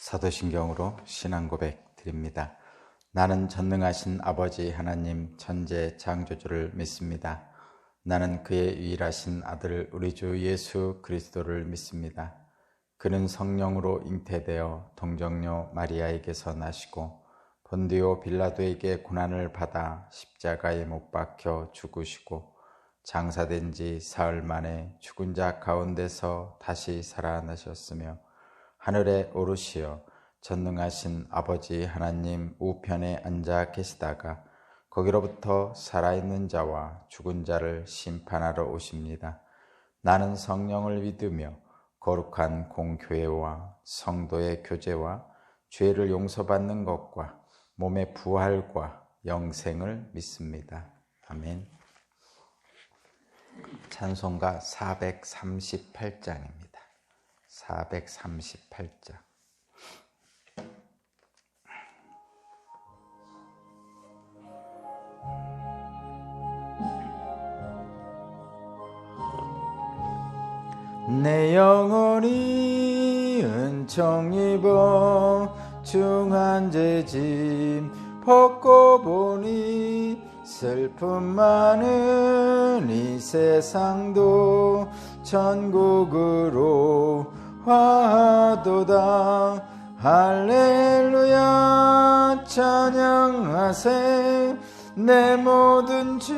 사도신경으로 신앙 고백 드립니다. 나는 전능하신 아버지 하나님 천재 창조주를 믿습니다. 나는 그의 유일하신 아들 우리 주 예수 그리스도를 믿습니다. 그는 성령으로 잉태되어 동정녀 마리아에게서 나시고 본디오 빌라도에게 고난을 받아 십자가에 못 박혀 죽으시고 장사된 지 사흘 만에 죽은 자 가운데서 다시 살아나셨으며 하늘에 오르시어 전능하신 아버지 하나님 우편에 앉아 계시다가 거기로부터 살아있는 자와 죽은 자를 심판하러 오십니다. 나는 성령을 믿으며 거룩한 공교회와 성도의 교제와 죄를 용서받는 것과 몸의 부활과 영생을 믿습니다. 아멘. 찬송가 438장입니다. 438장. 내 영혼이 은총 입어 중한 죄짐 벗고 보니 슬픔 많은 이 세상도 천국으로 화하도다. 할렐루야 찬양하세. 내 모든 죄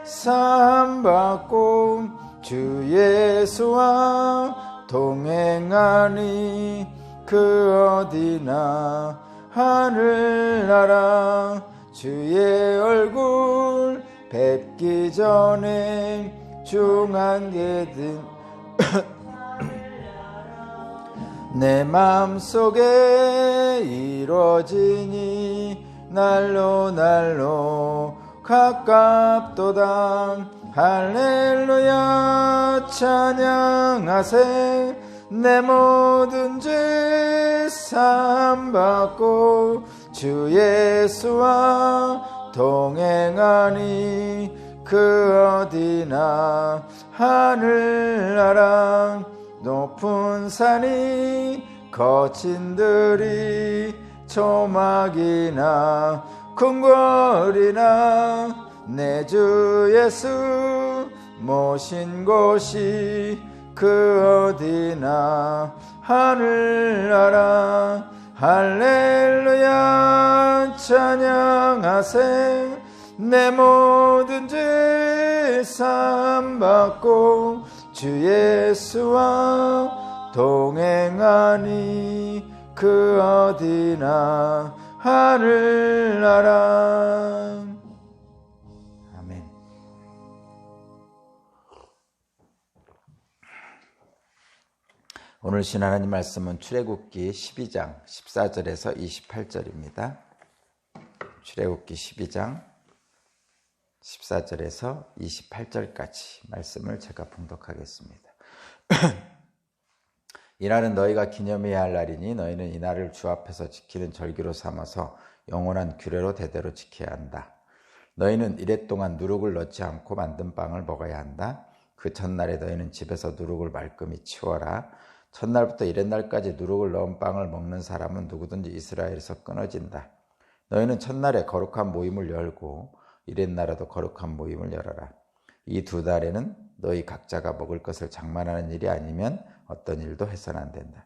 사함받고 주 예수와 동행하니 그 어디나 하늘나라. 주의 얼굴 뵙기 전에 중한계든 내 맘속에 이루어지니 날로 가깝도다. 할렐루야 찬양하세. 내 모든 죄 사함받고 주 예수와 동행하니 그 어디나 하늘나라. 높은 산이 거친 들이 조막이나 궁궐이나 내 주 예수 모신 곳이 그 어디나 하늘나라. 할렐루야 찬양하세. 내 모든 죄 사함받고 주 예수와 동행하니 그 어디나 하늘나라. 아멘. 오늘 하나님 말씀은 출애굽기 12장 14절에서 28절입니다. 출애굽기 12장 14절에서 28절까지 말씀을 제가 봉독하겠습니다. 이날은 너희가 기념해야 할 날이니 너희는 이날을 주 앞에서 지키는 절기로 삼아서 영원한 규례로 대대로 지켜야 한다. 너희는 이래 동안 누룩을 넣지 않고 만든 빵을 먹어야 한다. 그 첫날에 너희는 집에서 누룩을 말끔히 치워라. 첫날부터 이튿날까지 누룩을 넣은 빵을 먹는 사람은 누구든지 이스라엘에서 끊어진다. 너희는 첫날에 거룩한 모임을 열고 이튿날에도 거룩한 모임을 열어라. 이 두 달에는 너희 각자가 먹을 것을 장만하는 일이 아니면 어떤 일도 해서는 안 된다.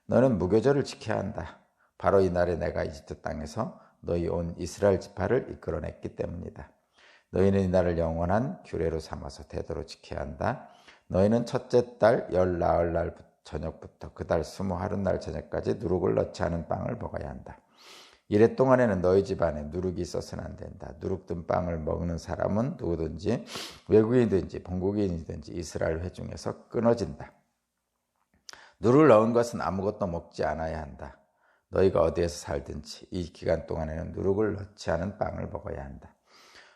너는 무교절을 지켜야 한다. 바로 이 날에 내가 이집트 땅에서 너희 온 이스라엘 지파를 이끌어냈기 때문이다. 너희는 이 날을 영원한 규례로 삼아서 대대로 지켜야 한다. 너희는 첫째 달 열 나흘 날 저녁부터 그 달 20하룻날 저녁까지 누룩을 넣지 않은 빵을 먹어야 한다. 이래 동안에는 너희 집안에 누룩이 있어서는 안 된다. 누룩 든 빵을 먹는 사람은 누구든지 외국인이든지 본국인이든지 이스라엘 회중에서 끊어진다. 누룩을 넣은 것은 아무것도 먹지 않아야 한다. 너희가 어디에서 살든지 이 기간 동안에는 누룩을 넣지 않은 빵을 먹어야 한다.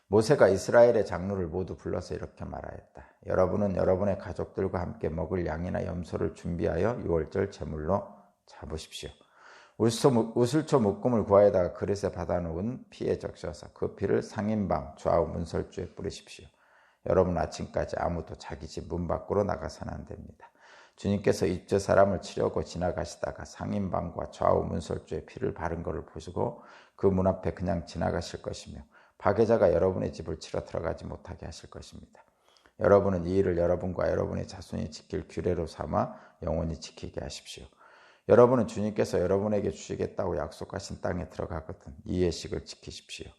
모세가 이스라엘의 장로를 모두 불러서 이렇게 말하였다. 여러분은 여러분의 가족들과 함께 먹을 양이나 염소를 준비하여 유월절 제물로 잡으십시오. 우슬초 묶음을 구하여다가 그릇에 받아놓은 피에 적셔서 그 피를 상인방 좌우 문설주에 뿌리십시오. 여러분 아침까지 아무도 자기 집 문 밖으로 나가서는 안 됩니다. 주님께서 이집트 사람을 치려고 지나가시다가 상인방과 좌우 문설주에 피를 바른 것을 보시고 그 문 앞에 그냥 지나가실 것이며 파괴자가 여러분의 집을 치러 들어가지 못하게 하실 것입니다. 여러분은 이 일을 여러분과 여러분의 자손이 지킬 규례로 삼아 영원히 지키게 하십시오. 여러분은 주님께서 여러분에게 주시겠다고 약속하신 땅에 들어가거든 이 예식을 지키십시오.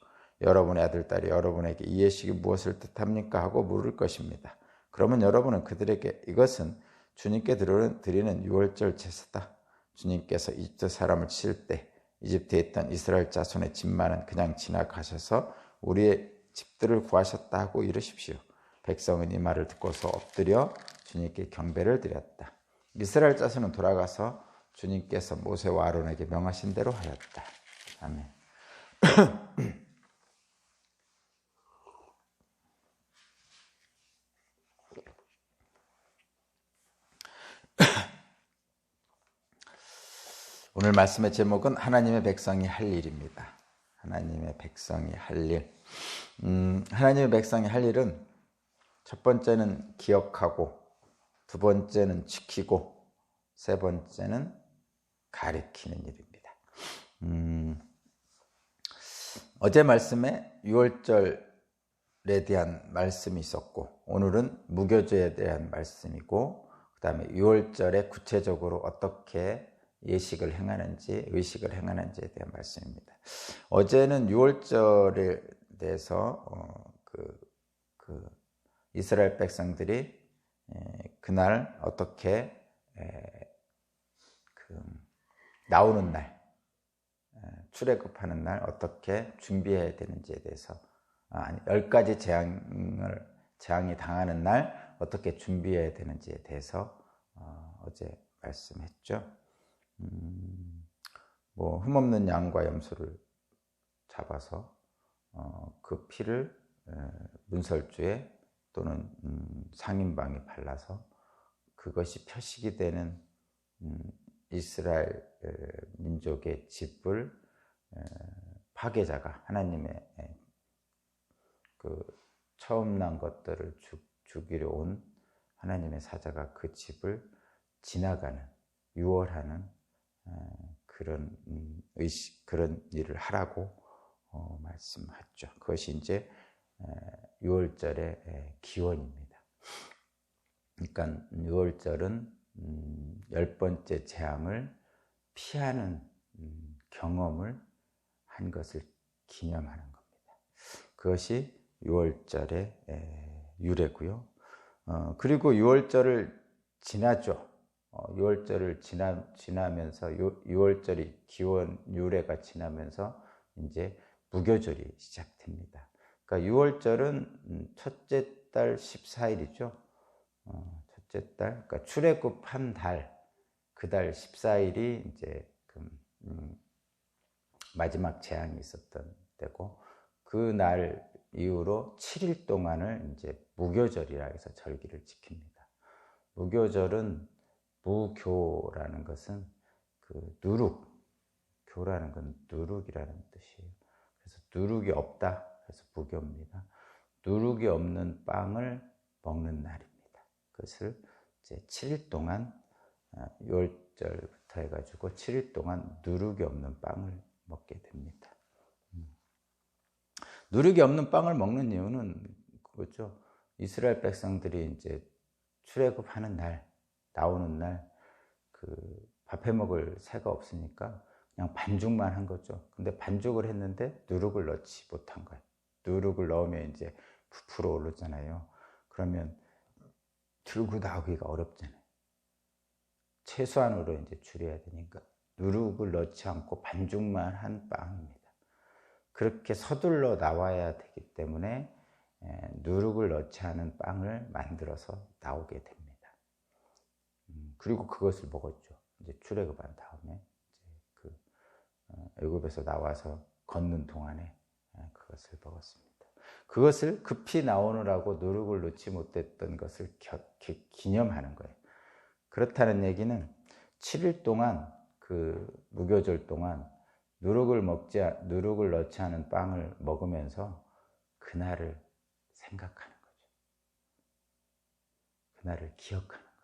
여러분의 아들, 딸이 여러분에게 이 예식이 무엇을 뜻합니까? 하고 물을 것입니다. 그러면 여러분은 그들에게 이것은 주님께 드리는 유월절 제사다. 주님께서 이집트 사람을 치실 때 이집트에 있던 이스라엘 자손의 집만은 그냥 지나가셔서 우리의 집들을 구하셨다 하고 이르십시오. 백성은 이 말을 듣고서 엎드려 주님께 경배를 드렸다. 이스라엘 자손은 돌아가서 주님께서 모세와 아론에게 명하신 대로 하였다. 아멘. 오늘 말씀의 제목은 하나님의 백성이 할 일입니다. 하나님의 백성이 할 일. 하나님의 백성이 할 일은 첫 번째는 기억하고, 두 번째는 지키고, 세 번째는 가리키는 일입니다. 어제 말씀에 유월절에 대한 말씀이 있었고, 오늘은 무교제에 대한 말씀이고, 그 다음에 유월절에 구체적으로 어떻게 예식을 행하는지, 의식을 행하는지에 대한 말씀입니다. 어제는 유월절에 대해서 이스라엘 백성들이 그날 어떻게 나오는 날, 출애굽하는 날 어떻게 준비해야 되는지에 대해서 10가지 재앙이 당하는 날 어떻게 준비해야 되는지에 대해서 어제 말씀했죠. 흠없는 양과 염소를 잡아서 그 피를 문설주에 또는 상인방에 발라서 그것이 표식이 되는 이스라엘 민족의 집을 파괴자가 하나님의 그 처음 난 것들을 죽이려 온 하나님의 사자가 그 집을 지나가는 유월하는 그런 일을 하라고 말씀하죠. 그것이 이제 유월절의 기원입니다. 그러니까 유월절은 10번째 재앙을 피하는 경험을 한 것을 기념하는 겁니다. 그것이 유월절의 유래고요. 그리고 유월절을 지나죠. 6월절을 지나면서 6월절이 기원 유래가 지나면서 이제 무교절이 시작됩니다. 그러니까 6월절은 첫째 달 14일이죠. 첫째 달, 그러니까 출애굽한 달, 그 달 14일이 이제 마지막 재앙이 있었던 때고, 그 날 이후로 7일 동안을 이제 무교절이라 해서 절기를 지킵니다. 무교절은 무교라는 것은 교라는 건 누룩이라는 뜻이에요. 그래서 누룩이 없다 해서 무교입니다. 누룩이 없는 빵을 먹는 날입니다. 그것을 이제 7일 동안 6월절부터 해가지고 7일 동안 누룩이 없는 빵을 먹게 됩니다. 누룩이 없는 빵을 먹는 이유는 그거죠. 이스라엘 백성들이 이제 출애굽하는 날, 나오는 날 밥 해 먹을 새가 없으니까 그냥 반죽만 한 거죠. 근데 반죽을 했는데 누룩을 넣지 못한 거예요. 누룩을 넣으면 이제 부풀어 오르잖아요. 그러면 들고 나오기가 어렵잖아요. 최소한으로 이제 줄여야 되니까 누룩을 넣지 않고 반죽만 한 빵입니다. 그렇게 서둘러 나와야 되기 때문에 누룩을 넣지 않은 빵을 만들어서 나오게 됩니다. 그리고 그것을 먹었죠. 이제 출애굽한 다음에 이제 애굽에서 나와서 걷는 동안에 그것을 먹었습니다. 그것을 급히 나오느라고 누룩을 넣지 못했던 것을 기념하는 거예요. 그렇다는 얘기는 7일 동안 그 무교절 동안 누룩을 넣지 않은 빵을 먹으면서 그날을 생각하는 거죠. 그날을 기억하는 거죠.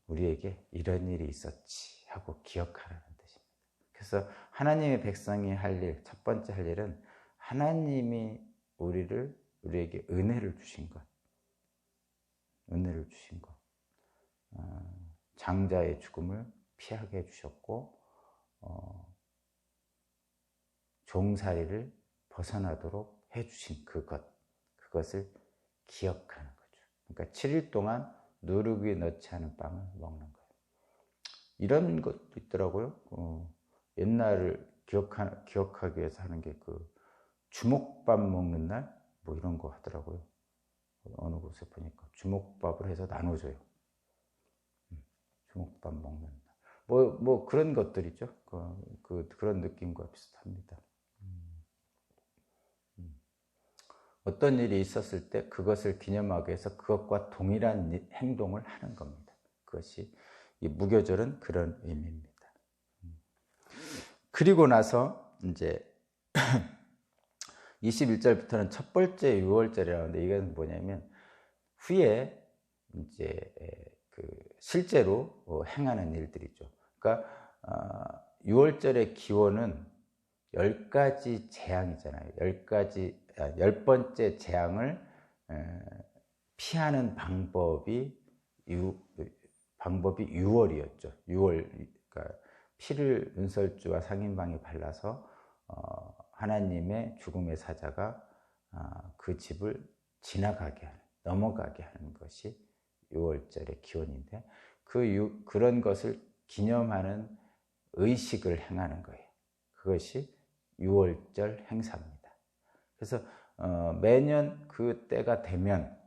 우리에게 이런 일이 있었지 하고 기억하라는 뜻입니다. 그래서 하나님의 백성이 할 일, 첫 번째 할 일은 하나님이 우리에게 은혜를 주신 것. 은혜를 주신 것. 장자의 죽음을 피하게 해주셨고, 종살이를 벗어나도록 해주신 그것을 기억하는 거죠. 그러니까 7일 동안 누룩이 넣지 않은 빵을 먹는 거예요. 이런 것도 있더라고요. 옛날을 기억하기 위해서 하는 게 주먹밥 먹는 날? 뭐 이런 거 하더라고요. 어느 곳에 보니까 주먹밥을 해서 나눠줘요. 주먹밥 먹는 날. 뭐 그런 것들이죠. 그런 느낌과 비슷합니다. 어떤 일이 있었을 때 그것을 기념하기 위해서 그것과 동일한 행동을 하는 겁니다. 그것이 이 무교절은 그런 의미입니다. 그리고 나서 이제 21절부터는 첫 번째 유월절이라는데 이건 뭐냐면 후에 이제 실제로 행하는 일들이죠. 그러니까 6월절의 기원은 10가지 재앙이잖아요. 10번째 재앙을 피하는 방법이 6월이었죠. 6월, 그러니까 피를 문설주와 상인방에 발라서 하나님의 죽음의 사자가 그 집을 지나가게 하는, 넘어가게 하는 것이 6월절의 기원인데 그런 것을 기념하는 의식을 행하는 거예요. 그것이 6월절 행사입니다. 그래서 매년 그 때가 되면,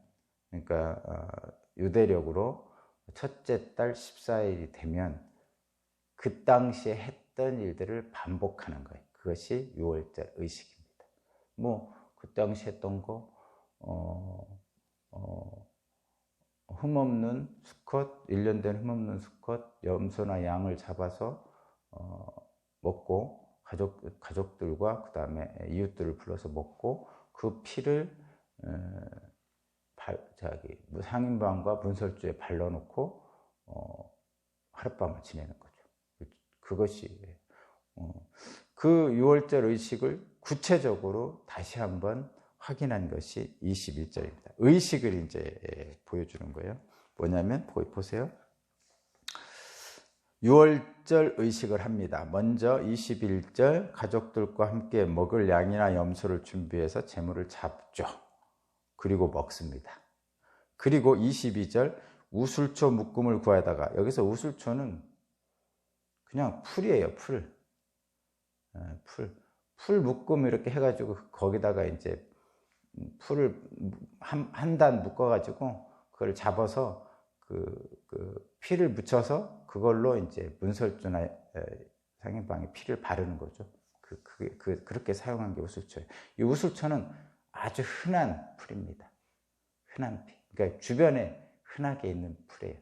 그러니까 유대력으로 첫째 달 14일이 되면 그 당시에 했던 일들을 반복하는 거예요. 그것이 6월절 의식입니다. 그 당시 했던 거 흠없는 수컷, 1년 된 흠없는 수컷, 염소나 양을 잡아서 먹고 가족들과 그 다음에 이웃들을 불러서 먹고 그 피를 상인방과 문설주에 발라놓고 하룻밤을 지내는 거죠. 그것이 그 6월절 의식을 구체적으로 다시 한번 확인한 것이 21절입니다. 의식을 이제 보여주는 거예요. 뭐냐면 보세요. 6월절 의식을 합니다. 먼저 21절 가족들과 함께 먹을 양이나 염소를 준비해서 제물을 잡죠. 그리고 먹습니다. 그리고 22절 우슬초 묶음을 구하다가, 여기서 우슬초는 그냥 풀이에요. 풀 묶음 이렇게 해가지고 거기다가 이제 풀을 한 단 묶어가지고 그걸 잡아서 그 피를 묻혀서 그걸로 이제 문설주나 상인방에 피를 바르는 거죠. 그렇게 사용한 게 우슬초예요. 이 우슬초는 아주 흔한 풀입니다. 흔한 피. 그러니까 주변에 흔하게 있는 풀이에요.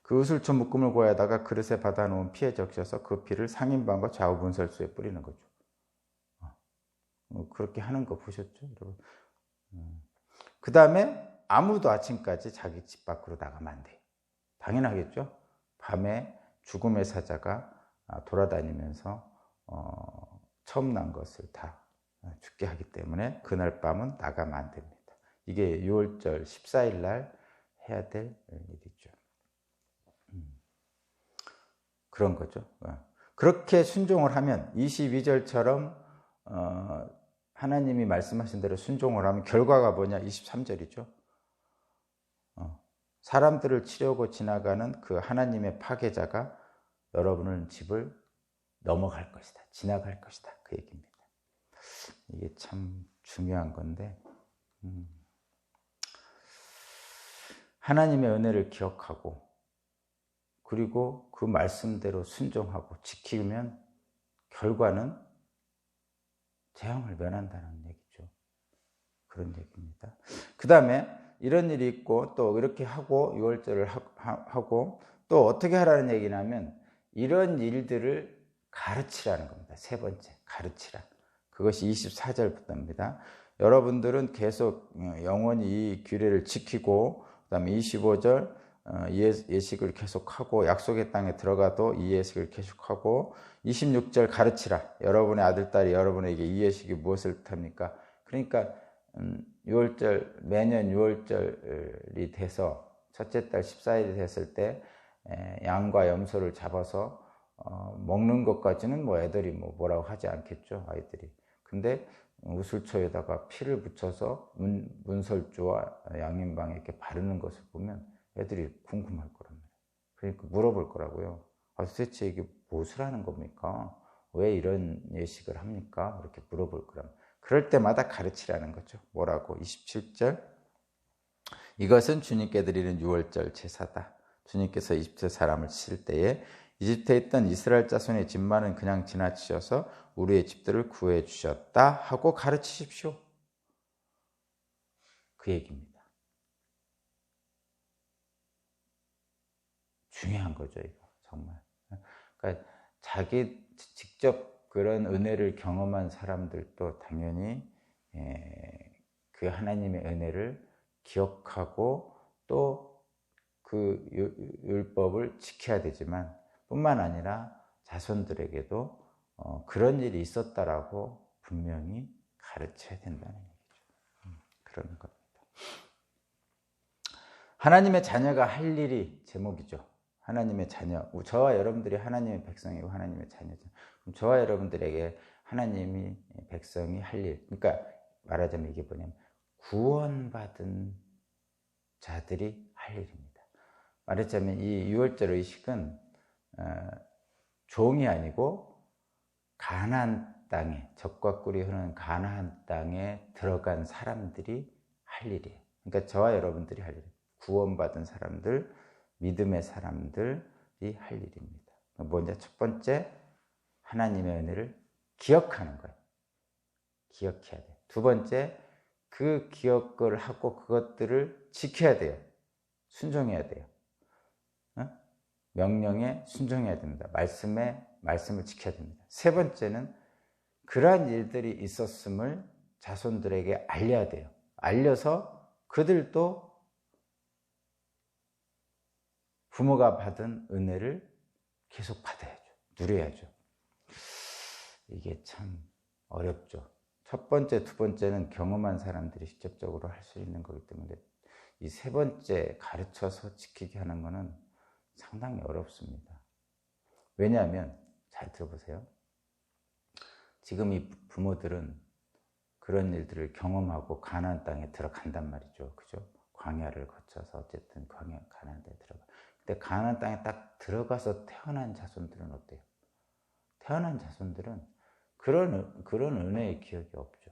그 우슬초 묶음을 구하다가 그릇에 받아놓은 피에 적셔서 그 피를 상인방과 좌우 문설주에 뿌리는 거죠. 그렇게 하는 거 보셨죠, 여러분? 그 다음에 아무도 아침까지 자기 집 밖으로 나가면 안 돼요. 당연하겠죠? 밤에 죽음의 사자가 돌아다니면서 처음 난 것을 다 죽게 하기 때문에 그날 밤은 나가면 안 됩니다. 이게 6월절 14일 날 해야 될 일이죠. 그런 거죠. 그렇게 순종을 하면 22절처럼 하나님이 말씀하신 대로 순종을 하면 결과가 뭐냐? 23절이죠. 사람들을 치려고 지나가는 그 하나님의 파괴자가 여러분의 집을 넘어갈 것이다. 지나갈 것이다. 그 얘기입니다. 이게 참 중요한 건데 하나님의 은혜를 기억하고 그리고 그 말씀대로 순종하고 지키면 결과는 재앙을 면한다는 얘기죠. 그런 얘기입니다. 그 다음에 이런 일이 있고 또 이렇게 하고 6월절을 하고 또 어떻게 하라는 얘기냐면 이런 일들을 가르치라는 겁니다. 세 번째, 가르치라. 그것이 24절부터입니다. 여러분들은 계속 영원히 이 규례를 지키고 그다음에 25절 예식을 계속하고 약속의 땅에 들어가도 이 예식을 계속하고 26절 가르치라. 여러분의 아들, 딸이 여러분에게 이 예식이 무엇을 뜻합니까? 그러니까 6월절, 매년 6월절이 돼서 첫째 달 14일이 됐을 때 양과 염소를 잡아서 먹는 것까지는 뭐 애들이 뭐라고 하지 않겠죠, 아이들이. 근데 우슬초에다가 피를 붙여서 문설주와 양인방에 이렇게 바르는 것을 보면 애들이 궁금할 거란 말이에요. 그러니까 물어볼 거라고요. 도대체 이게 무엇을 하는 겁니까? 왜 이런 예식을 합니까? 이렇게 물어볼 거란 말이에요. 그럴 때마다 가르치라는 거죠. 뭐라고? 27절. 이것은 주님께 드리는 6월절 제사다. 주님께서 이집트 사람을 칠 때에 이집트에 있던 이스라엘 자손의 집만은 그냥 지나치셔서 우리의 집들을 구해 주셨다 하고 가르치십시오. 그 얘기입니다. 중요한 거죠, 이거 정말. 그러니까 자기 직접 그런 은혜를 경험한 사람들도 당연히 그 하나님의 은혜를 기억하고 또 그 율법을 지켜야 되지만 뿐만 아니라 자손들에게도 그런 일이 있었다라고 분명히 가르쳐야 된다는 얘기죠. 그런 겁니다. 하나님의 자녀가 할 일이 제목이죠. 하나님의 자녀. 저와 여러분들이 하나님의 백성이고 하나님의 자녀죠. 그럼 저와 여러분들에게 하나님이 백성이 할 일. 그러니까 말하자면 이게 뭐냐면 구원받은 자들이 할 일입니다. 말하자면 이 유월절 의식은 종이 아니고 가나안 땅에, 젖과 꿀이 흐르는 가나안 땅에 들어간 사람들이 할 일이에요. 그러니까 저와 여러분들이 할 일이에요. 구원받은 사람들, 믿음의 사람들이 할 일입니다. 먼저 첫 번째, 하나님의 은혜를 기억하는 거예요. 기억해야 돼요. 두 번째, 그 기억을 하고 그것들을 지켜야 돼요. 순종해야 돼요. 명령에 순종해야 됩니다. 말씀을 지켜야 됩니다. 세 번째는 그러한 일들이 있었음을 자손들에게 알려야 돼요. 알려서 그들도 부모가 받은 은혜를 계속 받아야죠. 누려야죠. 이게 참 어렵죠. 첫 번째, 두 번째는 경험한 사람들이 직접적으로 할 수 있는 거기 때문에 이 세 번째 가르쳐서 지키게 하는 거는 상당히 어렵습니다. 왜냐하면 잘 들어보세요. 지금 이 부모들은 그런 일들을 경험하고 가나안 땅에 들어간단 말이죠. 그죠? 광야를 거쳐서 어쨌든 가나안 땅에 들어가. 근데 가나안 땅에 딱 들어가서 태어난 자손들은 어때요? 태어난 자손들은 그런 은혜의 기억이 없죠.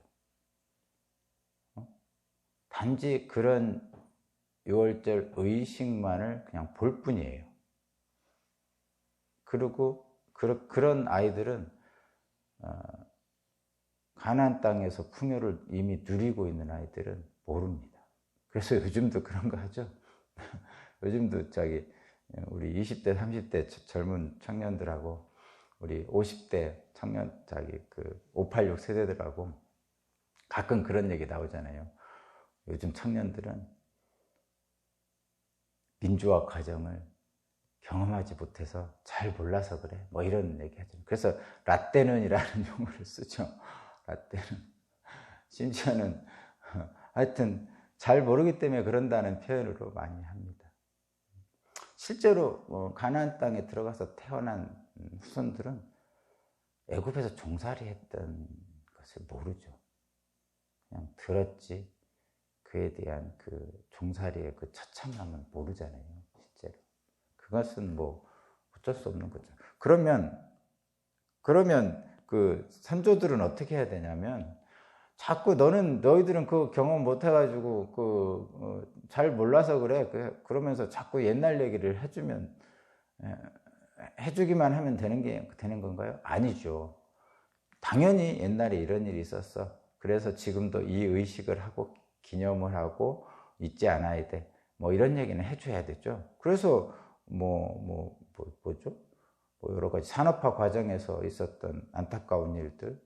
단지 그런 6월절 의식만을 그냥 볼 뿐이에요. 그리고 그런 아이들은 가나안 땅에서 풍요를 이미 누리고 있는 아이들은 모릅니다. 그래서 요즘도 그런 거 하죠. 요즘도 우리 20대, 30대 젊은 청년들하고 우리 50대 청년 586 세대들하고 가끔 그런 얘기 나오잖아요. 요즘 청년들은 민주화 과정을 경험하지 못해서 잘 몰라서 그래. 뭐 이런 얘기 하죠. 그래서 라떼는이라는 용어를 쓰죠. 라떼는. 심지어는 하여튼 잘 모르기 때문에 그런다는 표현으로 많이 합니다. 실제로 가나안 땅에 들어가서 태어난 후손들은 애굽에서 종살이 했던 것을 모르죠. 그냥 들었지. 그에 대한 그 종살이의 그 처참함은 모르잖아요. 실제로. 그것은 뭐 어쩔 수 없는 거죠. 그러면 그 선조들은 어떻게 해야 되냐면 자꾸 너희들은 그 경험 못 해가지고 잘 몰라서 그래. 그러면서 자꾸 옛날 얘기를 해주기만 하면 되는 건가요? 아니죠. 당연히 옛날에 이런 일이 있었어. 그래서 지금도 이 의식을 하고 기념을 하고 잊지 않아야 돼. 뭐 이런 얘기는 해줘야 되죠. 그래서 뭐죠? 여러 가지 산업화 과정에서 있었던 안타까운 일들,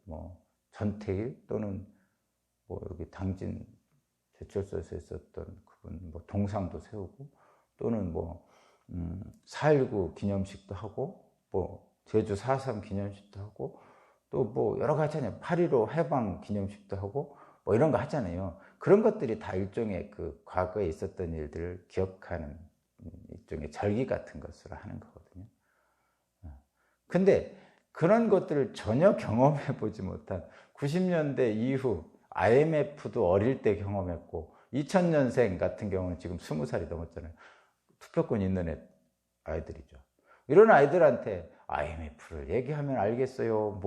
전태일 또는 뭐 여기 당진 제철소에서 있었던 그분 뭐 동상도 세우고 또는 뭐 4.19 기념식도 하고 뭐 제주 4.3 기념식도 하고 또 뭐 여러 가지 하잖아요. 8.15 해방 기념식도 하고 뭐 이런 거 하잖아요. 그런 것들이 다 일종의 그 과거에 있었던 일들을 기억하는 일종의 절기 같은 것으로 하는 거거든요. 근데 그런 것들을 전혀 경험해 보지 못한 90년대 이후 IMF도 어릴 때 경험했고 2000년생 같은 경우는 지금 20살이 넘었잖아요. 투표권 있는 아이들이죠. 이런 아이들한테 IMF를 얘기하면 알겠어요.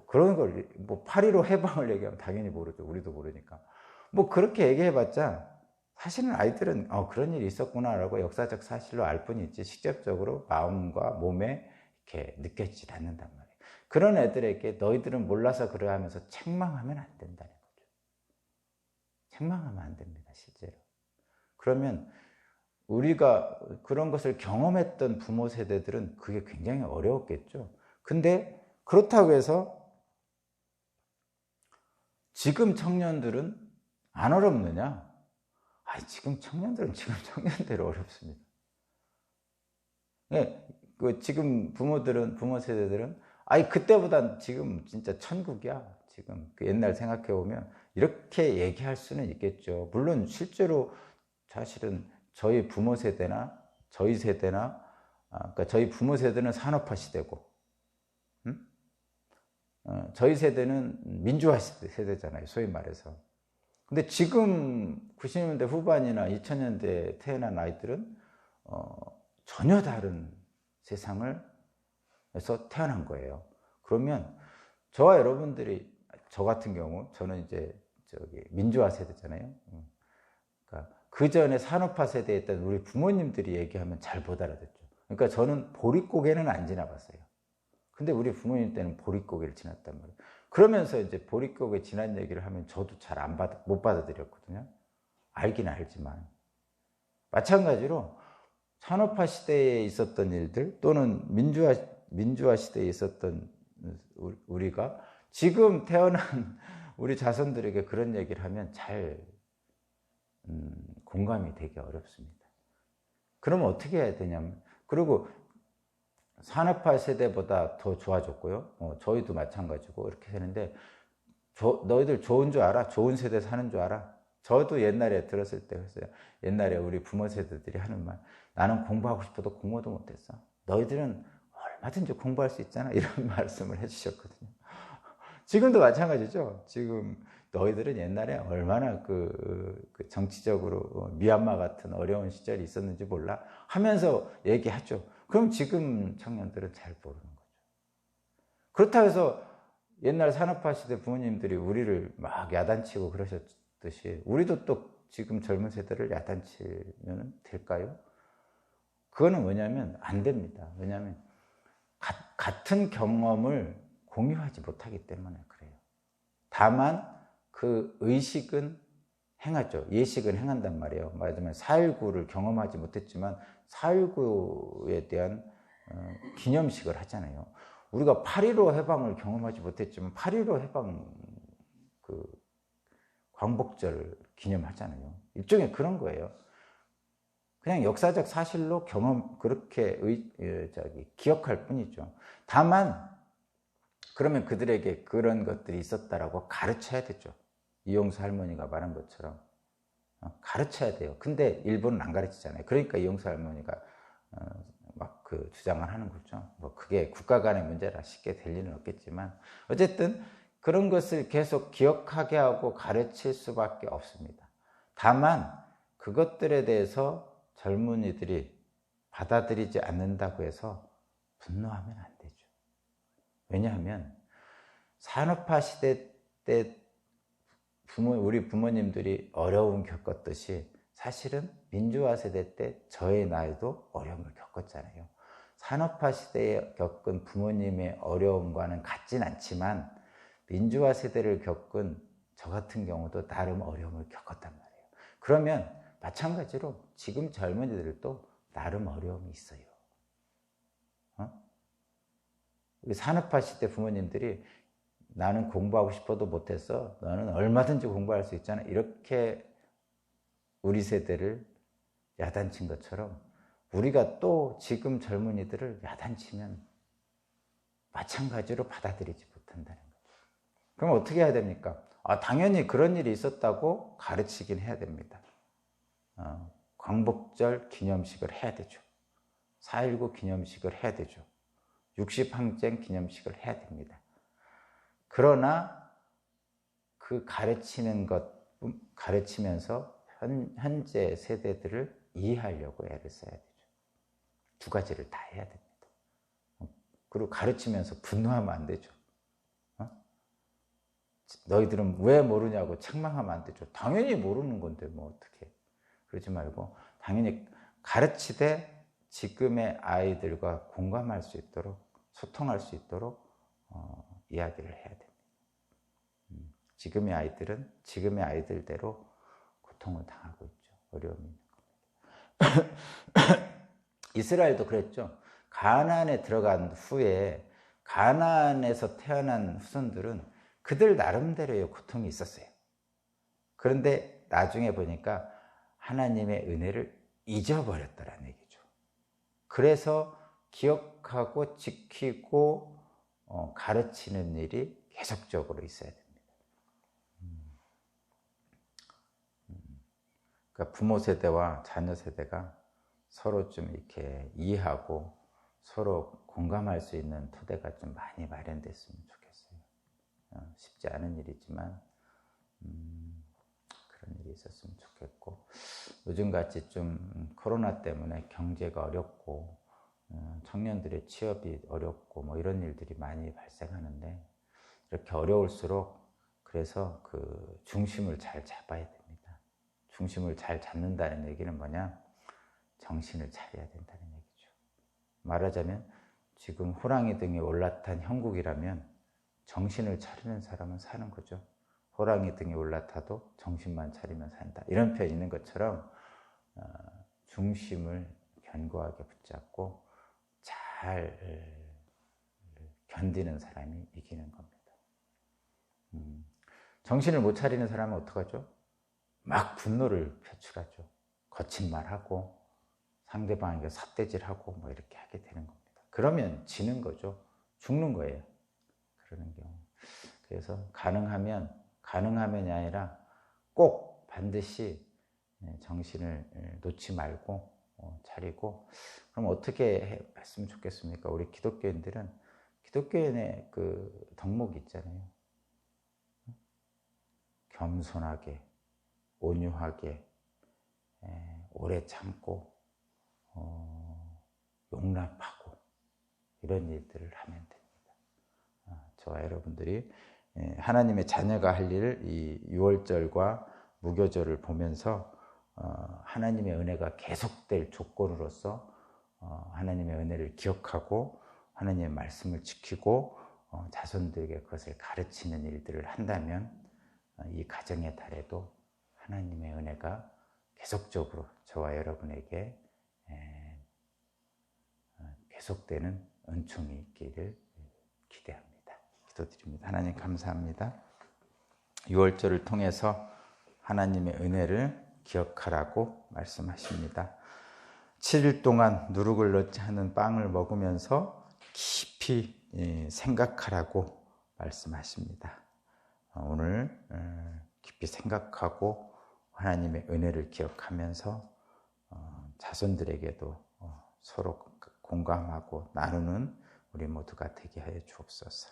그런 걸, 8.15 해방을 얘기하면 당연히 모르죠. 우리도 모르니까. 뭐 그렇게 얘기해봤자 사실은 아이들은 그런 일이 있었구나라고 역사적 사실로 알 뿐이지 직접적으로 마음과 몸에 이렇게 느껴지지 않는단 말이에요. 그런 애들에게 너희들은 몰라서 그래 하면서 책망하면 안 된다는 거죠. 책망하면 안 됩니다, 실제로. 그러면 우리가 그런 것을 경험했던 부모 세대들은 그게 굉장히 어려웠겠죠. 근데 그렇다고 해서 지금 청년들은 안 어렵느냐? 지금 청년들은 지금 청년대로 어렵습니다. 예, 지금 부모 세대들은 그때보단 지금 진짜 천국이야. 지금 그 옛날 생각해 보면 이렇게 얘기할 수는 있겠죠. 물론 실제로 사실은 저희 부모 세대나 저희 세대나 그러니까 저희 부모 세대는 산업화 시대고, 저희 세대는 민주화 세대잖아요. 소위 말해서. 근데 지금 90년대 후반이나 2000년대 태어난 아이들은 전혀 다른 세상에서 태어난 거예요. 그러면 저와 여러분들이, 저 같은 경우, 저는 이제 민주화 세대잖아요. 그러니까 그 전에 산업화 세대에 있던 우리 부모님들이 얘기하면 잘 못 알아듣죠. 그러니까 저는 보릿고개는 안 지나봤어요. 근데 우리 부모님 때는 보릿고개를 지났단 말이에요. 그러면서 이제 보릿고개 지난 얘기를 하면 저도 잘 못 받아들였거든요. 알긴 알지만. 마찬가지로 산업화 시대에 있었던 일들 또는 민주화 시대에 있었던 우리가 지금 태어난 우리 자손들에게 그런 얘기를 하면 잘 공감이 되기 어렵습니다. 그러면 어떻게 해야 되냐면, 그리고 산업화 세대보다 더 좋아졌고요. 저희도 마찬가지고 이렇게 되는데, 너희들 좋은 줄 알아? 좋은 세대 사는 줄 알아? 저도 옛날에 들었을 때 그랬어요. 옛날에 우리 부모 세대들이 하는 말, 나는 공부하고 싶어도 공부도 못했어. 너희들은 얼마든지 공부할 수 있잖아. 이런 말씀을 해주셨거든요. 지금도 마찬가지죠. 지금 너희들은 옛날에 얼마나 그 정치적으로 미얀마 같은 어려운 시절이 있었는지 몰라 하면서 얘기하죠. 그럼 지금 청년들은 잘 모르는 거죠. 그렇다고 해서 옛날 산업화 시대 부모님들이 우리를 막 야단치고 그러셨듯이 우리도 또 지금 젊은 세대를 야단치면 될까요? 그거는 뭐냐면 안 됩니다. 왜냐하면 같은 경험을 공유하지 못하기 때문에 그래요. 다만 그 의식은 행하죠. 예식은 행한단 말이에요. 말하자면 4.19를 경험하지 못했지만 4.19에 대한 기념식을 하잖아요. 우리가 8.15 해방을 경험하지 못했지만 8.15 해방 그 광복절 기념하잖아요. 일종의 그런 거예요. 그냥 역사적 사실로 그렇게 기억할 뿐이죠. 다만 그러면 그들에게 그런 것들이 있었다라고 가르쳐야 되죠. 이용수 할머니가 말한 것처럼 가르쳐야 돼요. 근데 일본은 안 가르치잖아요. 그러니까 이용수 할머니가 막 그 주장을 하는 거죠. 뭐 그게 국가 간의 문제라 쉽게 될 일은 없겠지만 어쨌든 그런 것을 계속 기억하게 하고 가르칠 수밖에 없습니다. 다만 그것들에 대해서 젊은이들이 받아들이지 않는다고 해서 분노하면 안 되죠. 왜냐하면 산업화 시대 때 우리 부모님들이 어려움 겪었듯이 사실은 민주화 세대 때 저의 나이도 어려움을 겪었잖아요. 산업화 시대에 겪은 부모님의 어려움과는 같진 않지만 민주화 세대를 겪은 저 같은 경우도 나름 어려움을 겪었단 말이에요. 그러면 마찬가지로 지금 젊은이들도 나름 어려움이 있어요. 산업화 시대 부모님들이 나는 공부하고 싶어도 못했어. 너는 얼마든지 공부할 수 있잖아. 이렇게 우리 세대를 야단친 것처럼 우리가 또 지금 젊은이들을 야단치면 마찬가지로 받아들이지 못한다는 거죠. 그럼 어떻게 해야 됩니까? 당연히 그런 일이 있었다고 가르치긴 해야 됩니다. 광복절 기념식을 해야 되죠. 4.19 기념식을 해야 되죠. 60항쟁 기념식을 해야 됩니다. 그러나 그 가르치면서 현재 세대들을 이해하려고 애를 써야 되죠. 두 가지를 다 해야 됩니다. 그리고 가르치면서 분노하면 안 되죠. 너희들은 왜 모르냐고 책망하면 안 되죠. 당연히 모르는 건데 뭐 어떻게. 그러지 말고 당연히 가르치되 지금의 아이들과 공감할 수 있도록, 소통할 수 있도록 이야기를 해야 됩니다. 지금의 아이들은 지금의 아이들대로 고통을 당하고 있죠. 어려움이 있는 겁니다. 이스라엘도 그랬죠. 가나안에 들어간 후에 가나안에서 태어난 후손들은 그들 나름대로의 고통이 있었어요. 그런데 나중에 보니까 하나님의 은혜를 잊어버렸다는 얘기죠. 그래서 기억하고 지키고 가르치는 일이 계속적으로 있어야 됩니다. 그러니까 부모 세대와 자녀 세대가 서로 좀 이렇게 이해하고 서로 공감할 수 있는 토대가 좀 많이 마련됐으면 좋겠어요. 쉽지 않은 일이지만 그런 일이 있었으면 좋겠고, 요즘같이 좀 코로나 때문에 경제가 어렵고 청년들의 취업이 어렵고 뭐 이런 일들이 많이 발생하는데, 이렇게 어려울수록 그래서 그 중심을 잘 잡아야 됩니다. 중심을 잘 잡는다는 얘기는 뭐냐? 정신을 차려야 된다는 얘기죠. 말하자면 지금 호랑이 등에 올라탄 형국이라면 정신을 차리는 사람은 사는 거죠. 호랑이 등에 올라타도 정신만 차리면 산다. 이런 표현이 있는 것처럼 중심을 견고하게 붙잡고 잘 견디는 사람이 이기는 겁니다. 정신을 못 차리는 사람은 어떡하죠? 막 분노를 표출하죠. 거친 말하고 상대방에게 삿대질하고 뭐 이렇게 하게 되는 겁니다. 그러면 지는 거죠. 죽는 거예요. 그러는 경우. 그래서 가능하면이 아니라 꼭 반드시 정신을 놓지 말고 차리고, 그럼 어떻게 했으면 좋겠습니까? 우리 기독교인들은 기독교인의 그 덕목이 있잖아요. 겸손하게, 온유하게, 오래 참고, 용납하고, 이런 일들을 하면 됩니다. 저와 여러분들이 하나님의 자녀가 할 일, 이 유월절과 무교절을 보면서 하나님의 은혜가 계속될 조건으로서 하나님의 은혜를 기억하고 하나님의 말씀을 지키고 자손들에게 그것을 가르치는 일들을 한다면 이 가정의 달에도 하나님의 은혜가 계속적으로 저와 여러분에게 계속되는 은총이 있기를 기대합니다. 기도드립니다. 하나님 감사합니다. 6월절을 통해서 하나님의 은혜를 기억하라고 말씀하십니다. 7일 동안 누룩을 넣지 않은 빵을 먹으면서 깊이 생각하라고 말씀하십니다. 오늘 깊이 생각하고 하나님의 은혜를 기억하면서 자손들에게도 서로 공감하고 나누는 우리 모두가 되게 하여 주옵소서.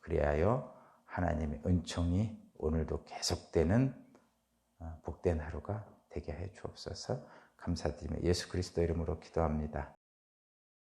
그리하여 하나님의 은총이 오늘도 계속되는 복된 하루가 되게 하여 주옵소서. 감사드리며 예수 그리스도 이름으로 기도합니다.